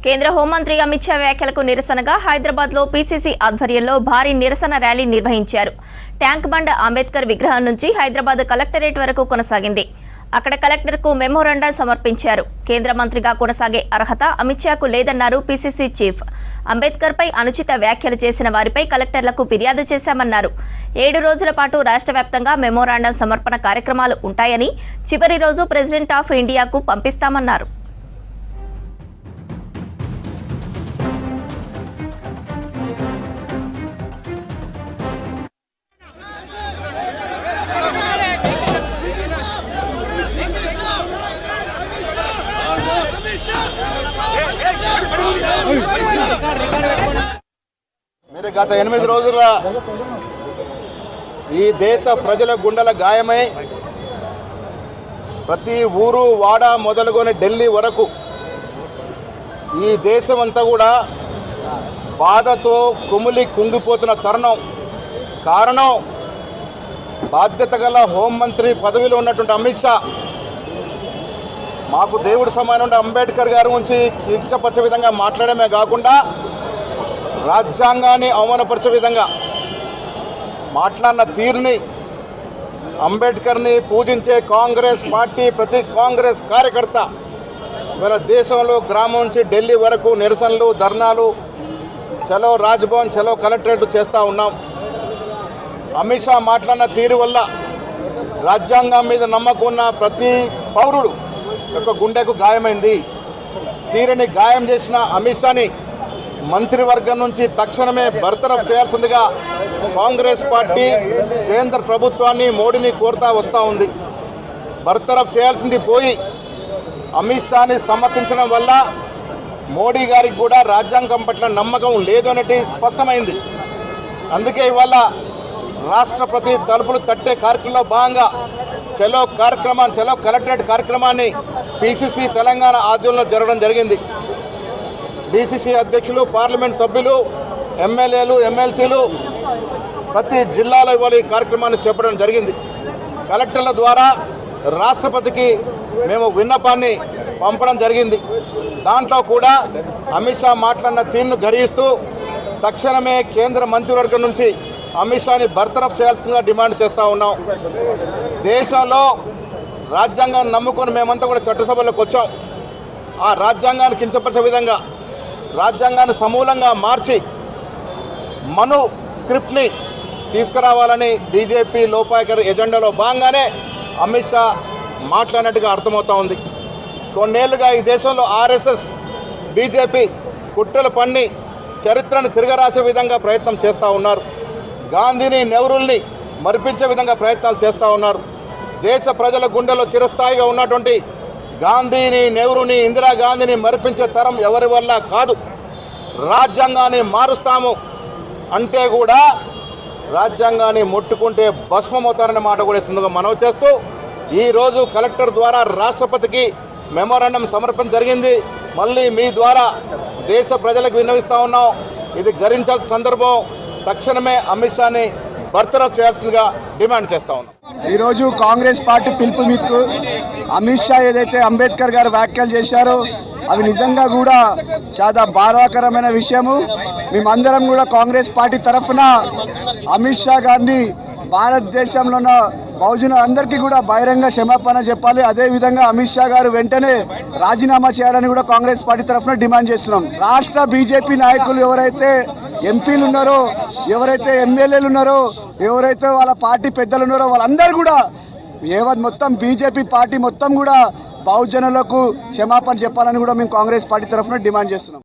కేంద్ర హోంమంత్రి అమిత్ షా వ్యాఖ్యలకు నిరసనగా హైదరాబాద్లో పీసీసీ ఆధ్వర్యంలో భారీ నిరసన ర్యాలీ నిర్వహించారు. ట్యాంక్ బండ్ అంబేద్కర్ విగ్రహం నుంచి హైదరాబాద్ కలెక్టరేట్ వరకు కొనసాగింది. అక్కడ కలెక్టర్కు మెమోరాండం సమర్పించారు. కేంద్ర మంత్రిగా కొనసాగే అర్హత అమిత్ షాకు లేదన్నారు పీసీసీ చీఫ్. అంబేద్కర్పై అనుచిత వ్యాఖ్యలు చేసిన వారిపై కలెక్టర్లకు ఫిర్యాదు చేశామన్నారు. 7 రోజుల పాటు రాష్ట్ర వ్యాప్తంగా మెమోరాండం సమర్పణ కార్యక్రమాలు ఉంటాయని, చివరి రోజు ప్రెసిడెంట్ ఆఫ్ ఇండియాకు పంపిస్తామన్నారు. మీరు గత 8 రోజుల ఈ దేశ ప్రజల గుండెల గాయమై ప్రతి ఊరు వాడ మొదలుకొని ఢిల్లీ వరకు ఈ దేశం అంతా కూడా బాధతో కుమిలి కుంగిపోతున్న తరుణం. కారణం బాధ్యత గల హోంమంత్రి పదవిలో ఉన్నటువంటి అమిత్ షా మాకు దేవుడు సమానం అంబేద్కర్ గారి గురించి కించపరిచే విధంగా మాట్లాడమే కాకుండా రాజ్యాంగాన్ని అవమానపరిచే విధంగా మాట్లాడిన తీరుని, అంబేద్కర్ని పూజించే కాంగ్రెస్ పార్టీ ప్రతి కాంగ్రెస్ కార్యకర్త మన దేశంలో గ్రామం నుంచి ఢిల్లీ వరకు నిరసనలు, ధర్నాలు, చలో రాజ్భవన్, చలో కలెక్టరేట్ చేస్తూ ఉన్నాం. అమిత్ షా మాట్లాడిన తీరు వల్ల రాజ్యాంగం మీద నమ్మకం ఉన్న ప్రతి పౌరుడు యొక్క గుండెకు గాయమైంది. తీరుని గాయం చేసిన అమిత్ షాని మంత్రివర్గం నుంచి తక్షణమే బర్తరఫ్ చేయాల్సిందిగా కాంగ్రెస్ పార్టీ కేంద్ర ప్రభుత్వాన్ని, మోడీని కోరుతా వస్తూ ఉంది. బర్తరఫ్ చేయాల్సింది పోయి అమిత్ షాని సమర్థించడం వల్ల మోడీ గారికి కూడా రాజ్యాంగం పట్ల నమ్మకం లేదు అనేది స్పష్టమైంది. అందుకే ఇవాళ రాష్ట్రపతి తలుపులు తట్టే కార్యక్రమంలో భాగంగా చలో కార్యక్రమాన్ని, చలో కలెక్టరేట్ కార్యక్రమాన్ని పీసీసీ తెలంగాణ ఆధ్వర్యంలో జరగడం జరిగింది. డీసీసీ అధ్యక్షులు, పార్లమెంట్ సభ్యులు, ఎమ్మెల్యేలు, ఎమ్మెల్సీలు ప్రతి జిల్లాలో ఇవాళ ఈ కార్యక్రమాన్ని చేపట్టడం జరిగింది. కలెక్టర్ల ద్వారా రాష్ట్రపతికి మేము విన్నపాన్ని పంపడం జరిగింది. దాంట్లో కూడా అమిత్ షా మాట్లాడిన తీరును గర్హిస్తూ తక్షణమే కేంద్ర మంత్రివర్గం నుంచి అమిత్ షాని బర్తరఫ్ చేయాల్సిందిగా డిమాండ్ చేస్తూ ఉన్నాం. దేశంలో రాజ్యాంగాన్ని నమ్ముకొని మేమంతా కూడా చట్టసభలోకి వచ్చాం. ఆ రాజ్యాంగాన్ని కించపరిచే విధంగా రాజ్యాంగాన్ని సమూలంగా మార్చి మను స్క్రిప్ట్ని తీసుకురావాలని బీజేపీ లోపాయకర ఎజెండాలో భాగంగానే అమిత్ షా మాట్లాడినట్టుగా అర్థమవుతూ ఉంది. కొన్నేళ్లుగా ఈ దేశంలో ఆర్ఎస్ఎస్, బీజేపీ కుట్రలు పన్ని చరిత్రను తిరగరాసే విధంగా ప్రయత్నం చేస్తూ ఉన్నారు. గాంధీని, నెహ్రూల్ని మరిపించే విధంగా ప్రయత్నాలు చేస్తూ ఉన్నారు. దేశ ప్రజల గుండెలో చిరస్థాయిగా ఉన్నటువంటి గాంధీని, నెహ్రూని, ఇందిరాగాంధీని మరిపించే తరం ఎవరి వల్ల కాదు. రాజ్యాంగాన్ని మారుస్తాము అంటే కూడా రాజ్యాంగాన్ని ముట్టుకుంటే భస్మమవుతారనే మాట కూడా ఇస్తుందిగా మనవి చేస్తూ ఈరోజు కలెక్టర్ ద్వారా రాష్ట్రపతికి మెమోరాండం సమర్పణ జరిగింది. మళ్ళీ మీ ద్వారా దేశ ప్రజలకు విన్నవిస్తూ ఉన్నాం. ఇది గరించాల్సిన సందర్భం. తక్షణమే అమిత్ షాని బర్తరఫ్ చేయాల్సిందిగా డిమాండ్ చేస్తూ ఉన్నాం. ఈరోజు కాంగ్రెస్ పార్టీ పిలుపు మీదకు అమిత్ షా ఏదైతే అంబేద్కర్ గారు వ్యాఖ్యలు చేశారో అవి నిజంగా కూడా చాలా బాధాకరమైన విషయము. మేమందరం కూడా కాంగ్రెస్ పార్టీ తరఫున అమిత్ షా గారిని భారతదేశంలో ఉన్న బహుజనులందరికీ కూడా బహిరంగ క్షమాపణ చెప్పాలి. అదేవిధంగా అమిత్ షా గారు వెంటనే రాజీనామా చేయాలని కూడా కాంగ్రెస్ పార్టీ తరఫున డిమాండ్ చేస్తున్నాం. రాష్ట్ర బీజేపీ నాయకులు ఎవరైతే ఎంపీలు ఉన్నారో, ఎవరైతే ఎమ్మెల్యేలు ఉన్నారో, ఎవరైతే వాళ్ళ పార్టీ పెద్దలు ఉన్నారో వాళ్ళందరూ కూడా మొత్తం బీజేపీ పార్టీ మొత్తం కూడా బహుజనులకు క్షమాపణ చెప్పాలని కూడా మేము కాంగ్రెస్ పార్టీ తరఫున డిమాండ్ చేస్తున్నాం.